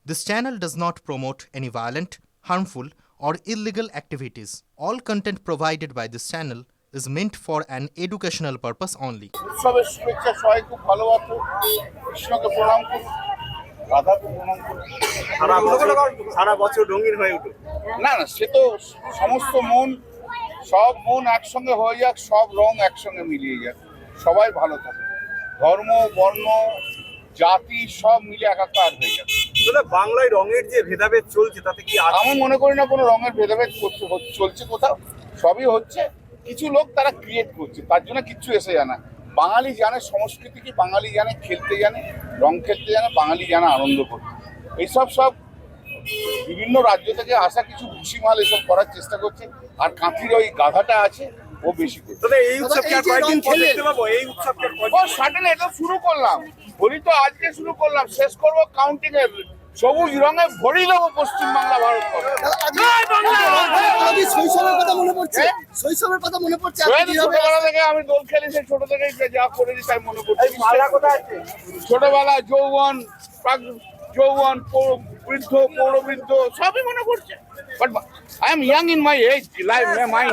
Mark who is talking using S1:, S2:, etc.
S1: This channel does not promote any violent, harmful, or illegal activities. All content provided by this channel is meant for an educational purpose only.
S2: উৎসবের শুভেচ্ছা, সবাই খুব ভালোবাসো, কৃষ্ণকে প্রণাম করুন, রাধাকে প্রণাম করুন।
S3: সারা বছর রঙিন হয়ে উঠুক।
S2: না না, সে তো সমস্ত মন, সব মন একসঙ্গে হয়ে যাক, সব রং একসঙ্গে মিলিয়ে যাক, সবাই ভালো থাকে, ধর্ম বর্ণ জাতি সব মিলে একাকার হয়ে যাক।
S3: আসলে বাংলায় রঙের যে ভেদাভেদ চলছে তাতে কি
S2: আমি মনে করি না কোনো রঙের ভেদাভেদ চলছে কোথাও, সবই হচ্ছে। কিছু লোক তারা ক্রিয়েট করছে, তার জন্য কিচ্ছু এসে যায় না। বাঙালি জানে সংস্কৃতি কি, বাঙালি জানে খেলতে জানে, রং খেলতে জানে, বাঙালি জানে আনন্দ করতে। এইসব সব বিভিন্ন রাজ্য থেকে আসা কিছু ভুসিমাল এসব করার চেষ্টা করছে। আর কাঁথির ওই গাধাটা আছে, ও বেশি করছে।
S3: তবে এই উৎসবকে আর কয়েকদিন পর দেখতে পাবো। এই উৎসবকে আর কয়েকদিন
S2: সাডেন এটা শুরু করলাম, হোলি তো আজকে শুরু করলাম, শেষ করবো কাউন্টিং এ সবুজ রঙে ভরিয়ে দেবো পশ্চিমবাংলা, ভারতবর্ষ।
S4: শৈশবের কথা মনে পড়ছে, শৈশবের কথা মনে পড়ছে।
S2: ছোটবেলা থেকে আমি দোল খেলি, সেই ছোট থেকে যা করেছি তাই মনে করছি। ছোটবেলা যৌবন, যৌবন, বৃদ্ধ, পৌরবৃদ্ধ সবই মনে করছে। But I am young in my age, life my